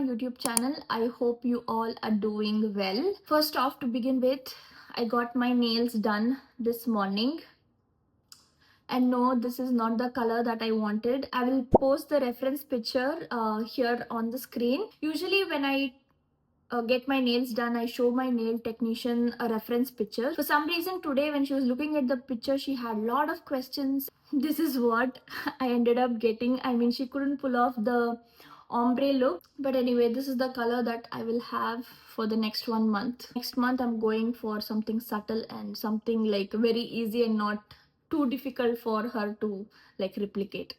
YouTube channel. I hope you all are doing well. First off, to begin with, I got my nails done this morning. And no, this is not the color that I wanted. I will post the reference picture here on the screen. Usually when I get my nails done, I show my nail technician a reference picture. For some reason today when she was looking at the picture, she had a lot of questions. This is what I ended up getting. I mean, she couldn't pull off the ombre look, but anyway, this is the color that I will have for the next 1 month. Next month I'm going for something subtle and something like very easy and not too difficult for her to like replicate.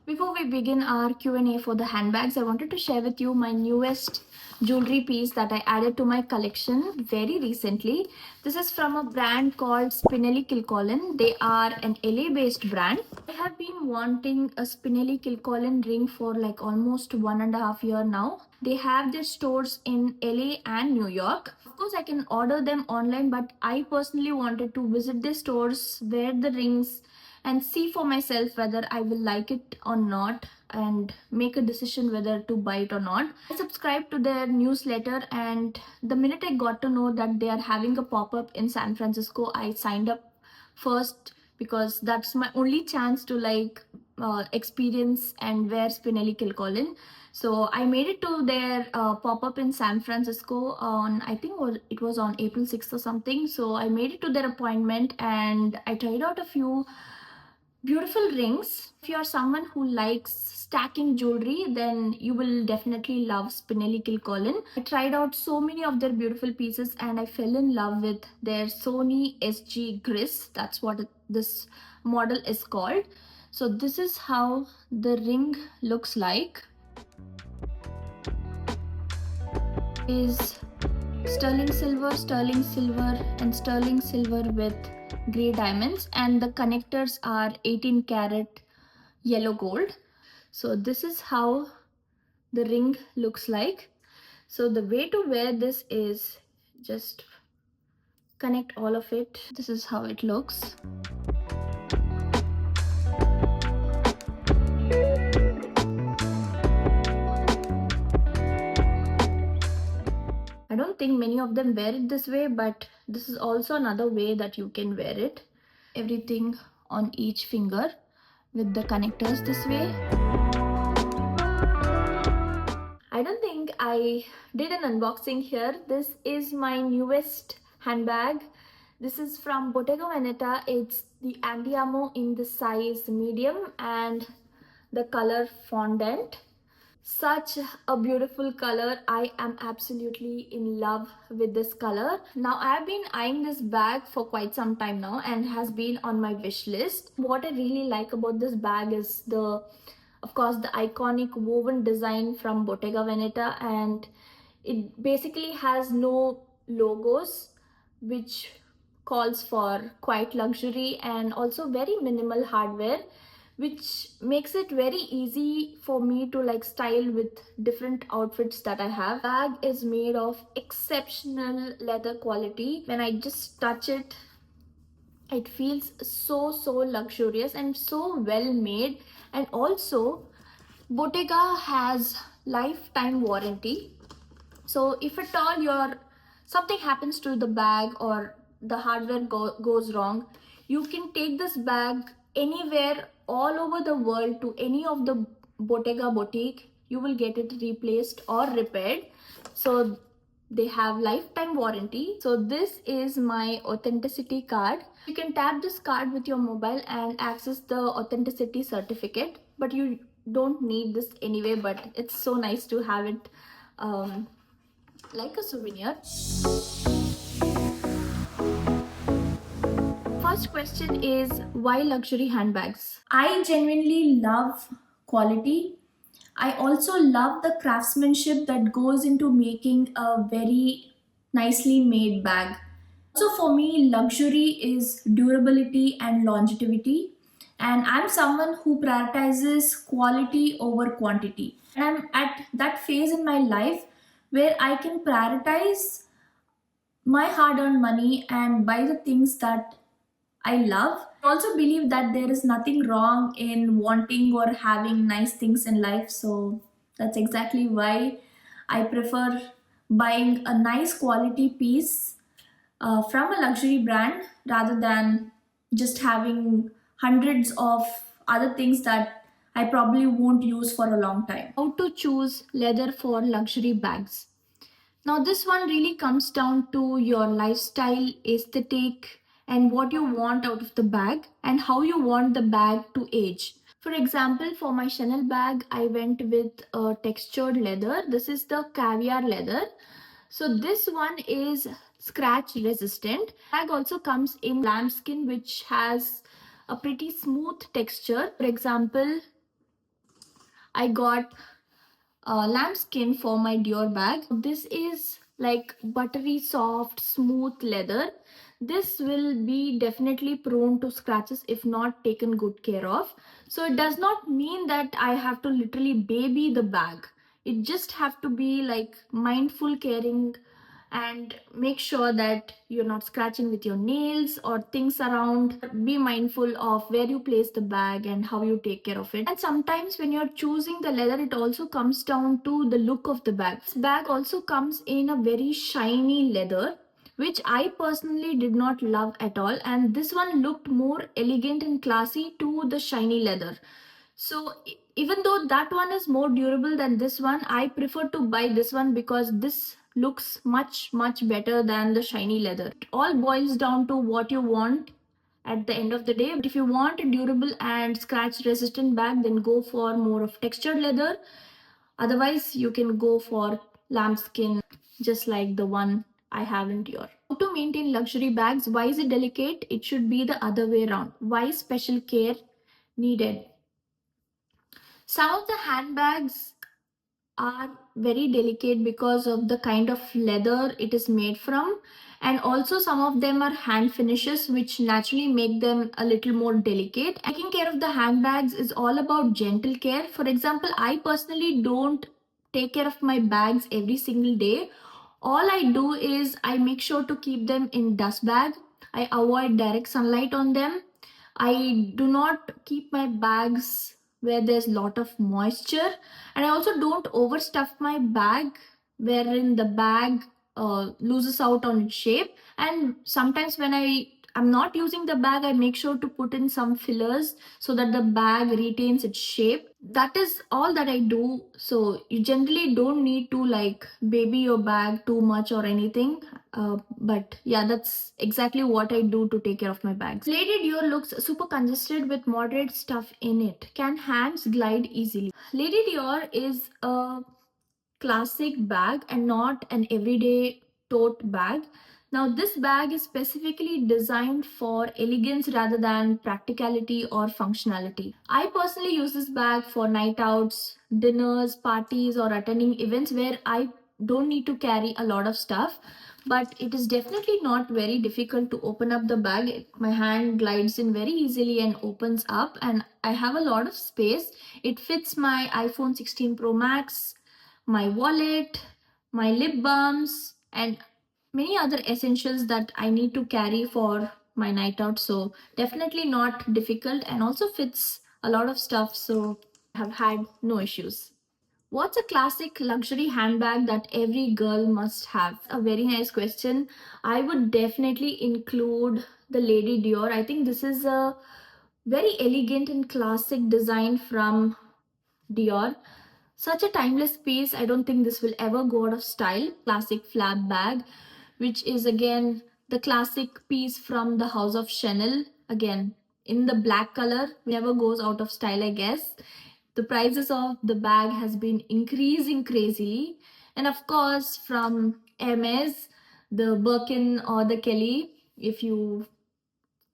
Before we begin our Q&A for the handbags, I wanted to share with you my newest jewelry piece that I added to my collection very recently. This is from a brand called Spinelli Kilcolin. They are an LA-based brand. I have been wanting a Spinelli Kilcolin ring for like almost 1.5 years now. They have their stores in LA and New York. Of course, I can order them online, but I personally wanted to visit their stores, wear the rings, and see for myself whether I will like it or not and make a decision whether to buy it or not. I subscribed to their newsletter, and the minute I got to know that they are having a pop-up in San Francisco, I signed up first because that's my only chance to experience and wear Spinelli Kilcolin. So I made it to their pop-up in San Francisco on, I think it was on April 6th or something. So I made it to their appointment and I tried out a few beautiful rings. If you are someone who likes stacking jewelry, then you will definitely love Spinelli Kilcolin. I tried out so many of their beautiful pieces and I fell in love with their Sony SG Gris. That's what this model is called. So this is how the ring looks like. Is sterling silver, and sterling silver with grey diamonds, and the connectors are 18 karat yellow gold. So this is how the ring looks like. So the way to wear this is just connect all of it. This is how it looks. I don't think many of them wear it this way, but this is also another way that you can wear it. Everything on each finger with the connectors this way. I don't think I did an unboxing here. This is my newest handbag. This is from Bottega Veneta. It's the Andiamo in the size medium and the color fondant. Such a beautiful color. I am absolutely in love with this color. Now I have been eyeing this bag for quite some time now and has been on my wish list. What I really like about this bag is of course the iconic woven design from Bottega Veneta, and it basically has no logos, which calls for quite luxury and also very minimal hardware, which makes it very easy for me to like style with different outfits that I have. Bag is made of exceptional leather quality. When I just touch it, it feels so luxurious and so well made. And also Bottega has lifetime warranty. So if at all something happens to the bag or the hardware goes wrong, you can take this bag anywhere all over the world to any of the Bottega boutique. You will get it replaced or repaired. So they have lifetime warranty. So this is my authenticity card. You can tap this card with your mobile and access the authenticity certificate, but you don't need this anyway, but it's so nice to have it like a souvenir. First question is, why luxury handbags? I genuinely love quality. I also love the craftsmanship that goes into making a very nicely made bag. So for me, luxury is durability and longevity. And I'm someone who prioritizes quality over quantity. And I'm at that phase in my life where I can prioritize my hard earned money and buy the things that I love. I also believe that there is nothing wrong in wanting or having nice things in life. So that's exactly why I prefer buying a nice quality piece from a luxury brand rather than just having hundreds of other things that I probably won't use for a long time. How to choose leather for luxury bags? Now, this one really comes down to your lifestyle, aesthetic, and what you want out of the bag and how you want the bag to age. For example, for my Chanel bag, I went with a textured leather. This is the caviar leather. So this one is scratch resistant. Bag also comes in lambskin, which has a pretty smooth texture. For example, I got lambskin for my Dior bag. This is like buttery, soft, smooth leather. This will be definitely prone to scratches if not taken good care of. So it does not mean that I have to literally baby the bag. It just have to be like mindful caring and make sure that you're not scratching with your nails or things around. Be mindful of where you place the bag and how you take care of it. And sometimes when you're choosing the leather, it also comes down to the look of the bag. This bag also comes in a very shiny leather, which I personally did not love at all, and this one looked more elegant and classy to the shiny leather. So even though that one is more durable than this one, I prefer to buy this one because this looks much better than the shiny leather. It all boils down to what you want at the end of the day. But if you want a durable and scratch resistant bag, then go for more of textured leather. Otherwise, you can go for lambskin, just like the one I have in Dior. How to maintain luxury bags? Why is it delicate? It should be the other way around. Why special care needed? Some of the handbags are very delicate because of the kind of leather it is made from, and also some of them are hand finishes which naturally make them a little more delicate. Taking care of the handbags is all about gentle care. For example, I personally don't take care of my bags every single day. All I do is I make sure to keep them in dust bag. I avoid direct sunlight on them. I do not keep my bags where there's lot of moisture, and I also don't overstuff my bag wherein the bag loses out on its shape. And sometimes when I'm not using the bag, I make sure to put in some fillers so that the bag retains its shape. That is all that I do. So you generally don't need to like baby your bag too much or anything. But yeah, that's exactly what I do to take care of my bags. Lady Dior looks super congested with moderate stuff in it. Can hands glide easily? Lady Dior is a classic bag and not an everyday tote bag. Now, this bag is specifically designed for elegance rather than practicality or functionality. I personally use this bag for night outs, dinners, parties, or attending events where I don't need to carry a lot of stuff. But it is definitely not very difficult to open up the bag. My hand glides in very easily and opens up, and I have a lot of space. It fits my iPhone 16 Pro Max, my wallet, my lip balms, and many other essentials that I need to carry for my night out. So, definitely not difficult and also fits a lot of stuff. So, I have had no issues. What's a classic luxury handbag that every girl must have? A very nice question. I would definitely include the Lady Dior. I think this is a very elegant and classic design from Dior. Such a timeless piece. I don't think this will ever go out of style. Classic flap bag, which is again the classic piece from the house of Chanel. Again, in the black color, never goes out of style, I guess. The prices of the bag has been increasing crazily. And of course, from Hermes, the Birkin or the Kelly, if you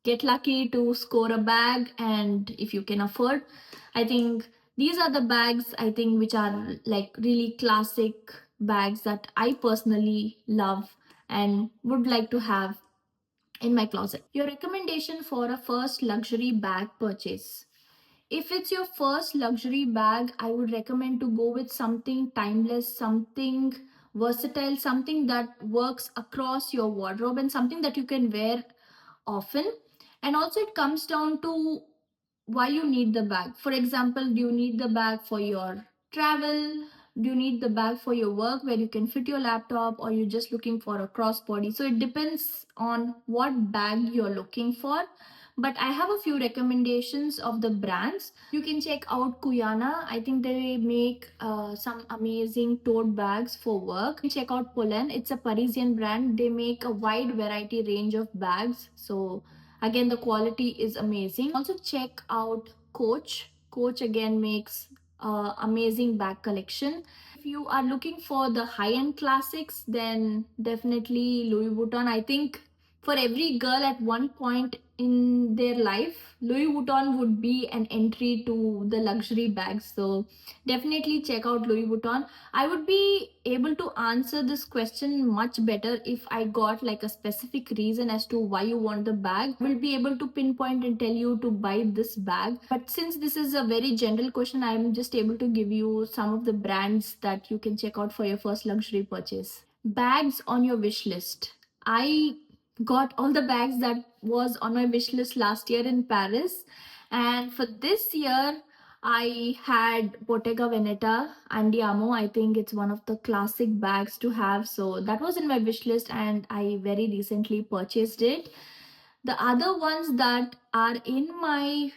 get lucky to score a bag and if you can afford, I think these are the bags I think which are like really classic bags that I personally love and would like to have in my closet. Your recommendation for a first luxury bag purchase? If it's your first luxury bag, I would recommend to go with something timeless, something versatile, something that works across your wardrobe and something that you can wear often. And also, it comes down to why you need the bag. For example, do you need the bag for your travel? Do you need the bag for your work where you can fit your laptop, or you're just looking for a crossbody? So it depends on what bag you're looking for. But I have a few recommendations of the brands. You can check out Kuyana. I think they make some amazing tote bags for work. Check out Polen. It's a Parisian brand. They make a wide variety range of bags. So again, the quality is amazing. Also check out Coach. Coach again makes amazing bag collection. If you are looking for the high-end classics, then definitely Louis Vuitton. I think for every girl at one point in their life, Louis Vuitton would be an entry to the luxury bags. So definitely check out Louis Vuitton. I would be able to answer this question much better if I got like a specific reason as to why you want the bag. We'll be able to pinpoint and tell you to buy this bag. But since this is a very general question, I'm just able to give you some of the brands that you can check out for your first luxury purchase. Bags on your wish list. I got all the bags that was on my wish list last year in Paris, and for this year I had Bottega Veneta Andiamo. I think it's one of the classic bags to have, so that was in my wish list and I very recently purchased it. The other ones that are in my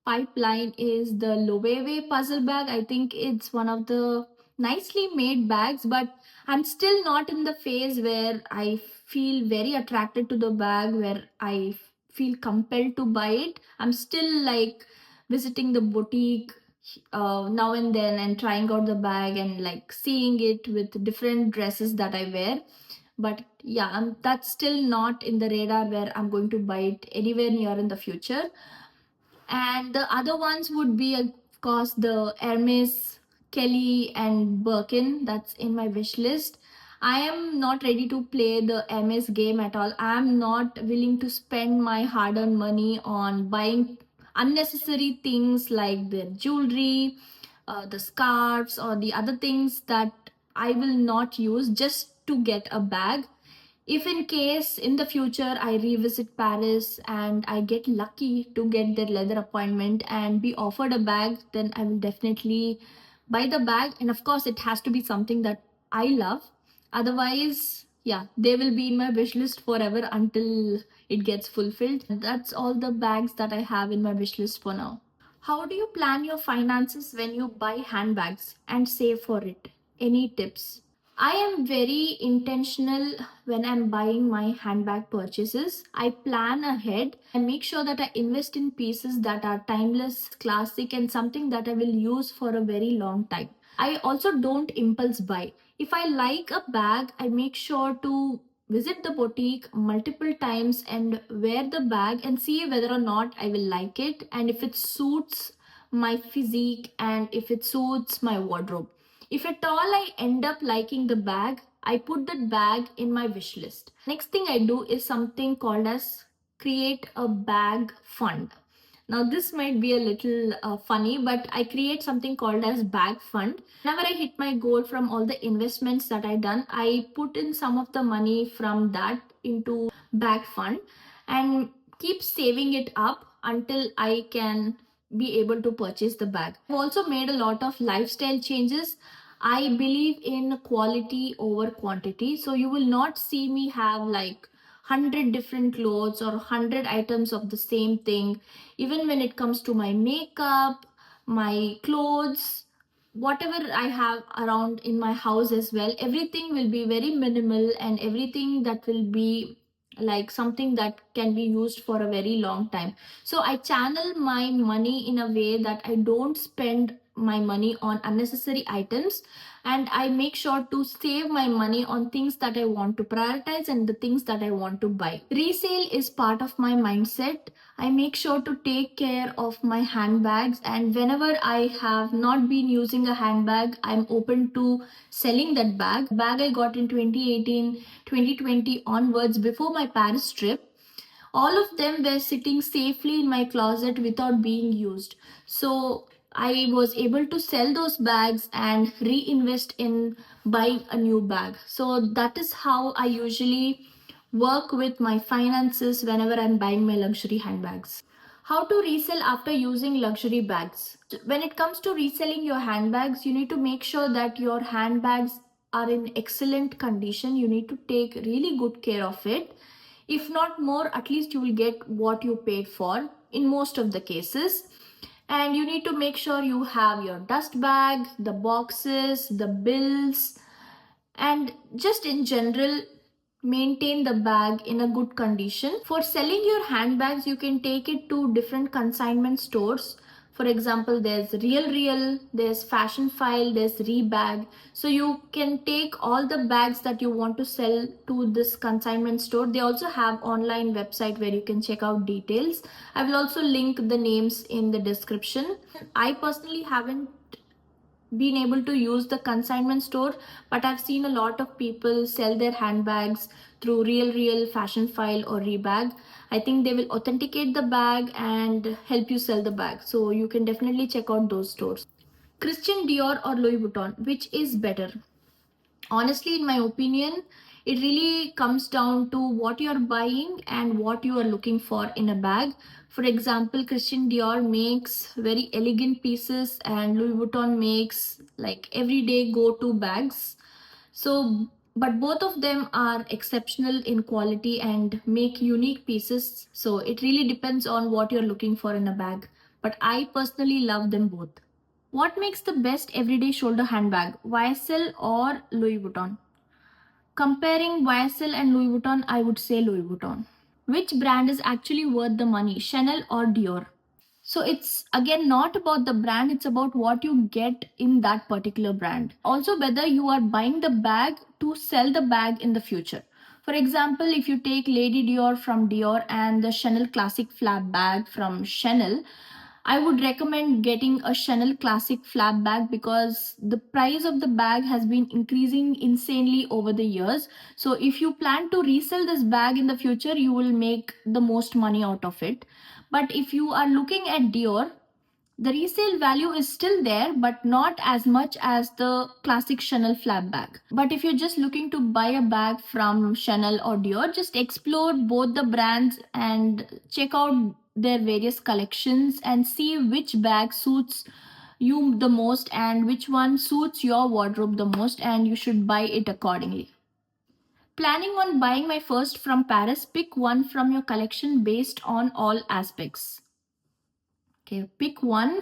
pipeline is the Loewe puzzle bag. I think it's one of the nicely made bags, but I'm still not in the phase where I feel very attracted to the bag, where I feel compelled to buy it. I'm still like visiting the boutique now and then and trying out the bag and like seeing it with different dresses that I wear. But yeah, that's still not in the radar where I'm going to buy it anywhere near in the future. And the other ones would be, of course, the Hermes, Kelly, and Birkin. That's in my wish list. I am not ready to play the Hermes game at all. I am not willing to spend my hard earned money on buying unnecessary things like the jewelry, the scarves, or the other things that I will not use just to get a bag. If in case in the future I revisit Paris and I get lucky to get their leather appointment and be offered a bag, then I will definitely buy the bag. And of course, it has to be something that I love. Otherwise, yeah, they will be in my wish list forever until it gets fulfilled. That's all the bags that I have in my wish list for now. How do you plan your finances when you buy handbags and save for it? Any tips? I am very intentional when I'm buying my handbag purchases. I plan ahead and make sure that I invest in pieces that are timeless, classic, and something that I will use for a very long time. I also don't impulse buy. If I like a bag, I make sure to visit the boutique multiple times and wear the bag and see whether or not I will like it and if it suits my physique and if it suits my wardrobe. If at all I end up liking the bag, I put that bag in my wish list. Next thing I do is something called as create a bag fund. Now this might be a little funny, but I create something called as bag fund. Whenever I hit my goal from all the investments that I done, I put in some of the money from that into bag fund and keep saving it up until I can be able to purchase the bag. I've also made a lot of lifestyle changes. I believe in quality over quantity. So you will not see me have like 100 different clothes or 100 items of the same thing. Even when it comes to my makeup, my clothes, whatever I have around in my house as well, everything will be very minimal and everything that will be like something that can be used for a very long time. So I channel my money in a way that I don't spend my money on unnecessary items, and I make sure to save my money on things that I want to prioritize and the things that I want to buy. Resale is part of my mindset. I make sure to take care of my handbags, and whenever I have not been using a handbag, I'm open to selling that bag I got in 2018, 2020 onwards before my Paris trip. All of them were sitting safely in my closet without being used. So I was able to sell those bags and reinvest in buying a new bag. So that is how I usually work with my finances whenever I'm buying my luxury handbags. How to resell after using luxury bags. When it comes to reselling your handbags, you need to make sure that your handbags are in excellent condition. You need to take really good care of it. If not more, at least you will get what you paid for in most of the cases. And you need to make sure you have your dust bag, the boxes, the bills, and just in general maintain the bag in a good condition. For selling your handbags, you can take it to different consignment stores. For example, there's Real, there's Fashion File, there's Rebag. So you can take all the bags that you want to sell to this consignment store. They also have online website where you can check out details. I will also link the names in the description. I personally haven't been able to use the consignment store, but I've seen a lot of people sell their handbags through Real, Fashion File, or Rebag. I think they will authenticate the bag and help you sell the bag, so you can definitely check out those stores. Christian Dior or Louis Vuitton, which is better? Honestly, in my opinion, it really comes down to what you're buying and what you are looking for in a bag. For example, Christian Dior makes very elegant pieces and Louis Vuitton makes like everyday go-to bags. So but both of them are exceptional in quality and make unique pieces, so it really depends on what you're looking for in a bag, but I personally love them both. What makes the best everyday shoulder handbag, YSL or Louis Vuitton? Comparing YSL and Louis Vuitton, I would say Louis Vuitton. Which brand is actually worth the money, Chanel or Dior? So it's again not about the brand, it's about what you get in that particular brand. Also, whether you are buying the bag to sell the bag in the future. For example, if you take Lady Dior from Dior and the Chanel Classic Flap bag from Chanel, I would recommend getting a Chanel Classic Flap bag because the price of the bag has been increasing insanely over the years. So if you plan to resell this bag in the future, you will make the most money out of it. But if you are looking at Dior, the resale value is still there, but not as much as the classic Chanel flap bag. But if you're just looking to buy a bag from Chanel or Dior, just explore both the brands and check out their various collections and see which bag suits you the most and which one suits your wardrobe the most, and you should buy it accordingly. Planning on buying my first from Paris, pick one from your collection based on all aspects. Okay, pick one.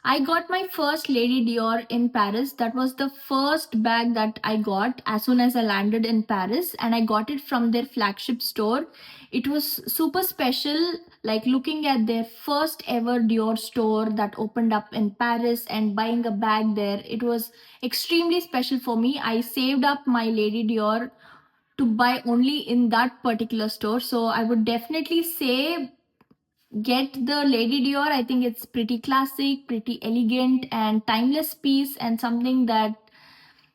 I got my first Lady Dior in Paris. That was the first bag that I got as soon as I landed in Paris, and I got it from their flagship store. It was super special, like looking at their first ever Dior store that opened up in Paris and buying a bag there. It was extremely special for me. I saved up my Lady Dior to buy only in that particular store. So I would definitely say get the Lady Dior. I think it's pretty classic, pretty elegant, and timeless piece, and something that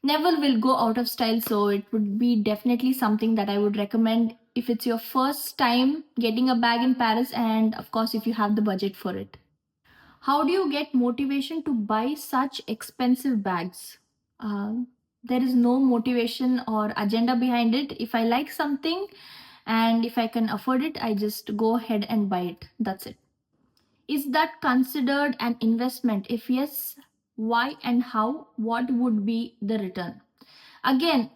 never will go out of style. So it would be definitely something that I would recommend if it's your first time getting a bag in Paris, and of course, if you have the budget for it. How do you get motivation to buy such expensive bags? There is no motivation or agenda behind it. If I like something and if I can afford it, I just go ahead and buy it. That's it. Is that considered an investment? If yes, why and how? What would be the return? Again,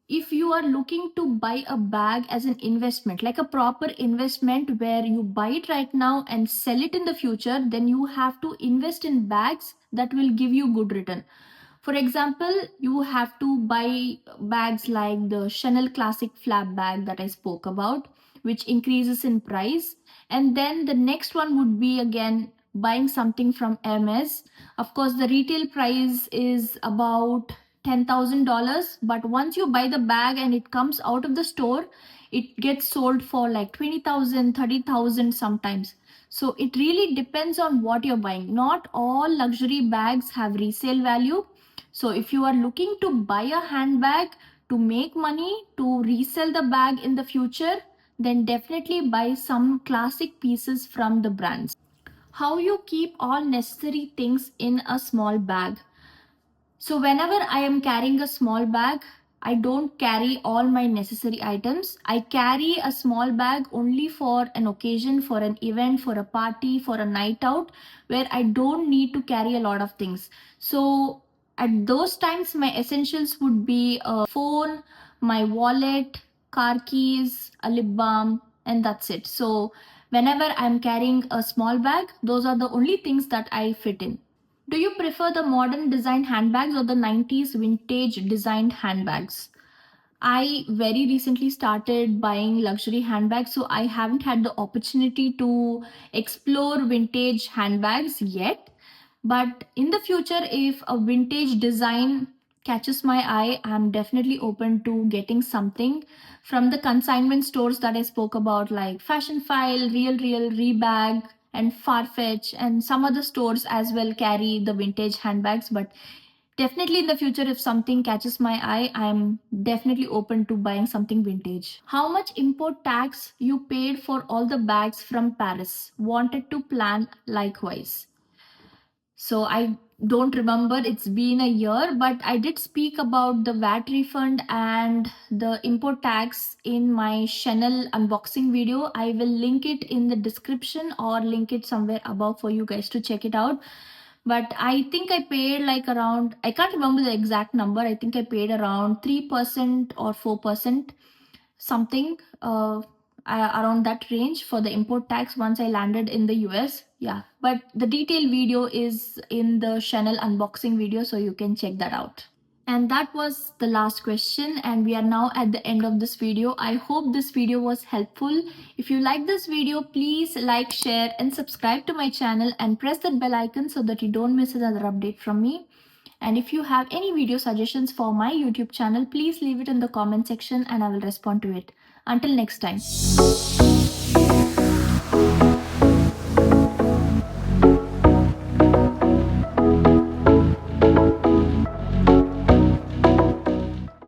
if you are looking to buy a bag as an investment, like a proper investment where you buy it right now and sell it in the future, then you have to invest in bags that will give you good return. For example, you have to buy bags like the Chanel Classic Flap bag that I spoke about, which increases in price. And then the next one would be again buying something from Hermes. Of course, the retail price is about $10,000, but once you buy the bag and it comes out of the store, it gets sold for like 20,000, 30,000 sometimes. So it really depends on what you're buying. Not all luxury bags have resale value. So if you are looking to buy a handbag to make money to resell the bag in the future, then definitely buy some classic pieces from the brands. How you keep all necessary things in a small bag? So whenever I am carrying a small bag, I don't carry all my necessary items. I carry a small bag only for an occasion, for an event, for a party, for a night out, where I don't need to carry a lot of things. So at those times, my essentials would be a phone, my wallet, car keys, a lip balm, and that's it. So whenever I'm carrying a small bag, those are the only things that I fit in. Do you prefer the modern designed handbags or the 90s vintage designed handbags? I very recently started buying luxury handbags, so I haven't had the opportunity to explore vintage handbags yet. But in the future, if a vintage design catches my eye, I'm definitely open to getting something from the consignment stores that I spoke about, like Fashion File, Real, Rebag, and Farfetch, and some other stores as well carry the vintage handbags. But definitely in the future, if something catches my eye, I'm definitely open to buying something vintage. How much import tax you paid for all the bags from Paris? Wanted to plan likewise. So I don't remember, it's been a year, but I did speak about the VAT refund and the import tax in my Chanel unboxing video. I will link it in the description or link it somewhere above for you guys to check it out. But I think I paid like around, I can't remember the exact number. I think I paid around 3% or 4%, something around that range for the import tax once I landed in the US. Yeah, but the detailed video is in the Chanel unboxing video, so you can check that out. And that was the last question, and we are now at the end of this video. I hope this video was helpful. If you like this video, please like, share, and subscribe to my channel and press that bell icon so that you don't miss another update from me. And if you have any video suggestions for my YouTube channel, please leave it in the comment section and I will respond to it. Until next time.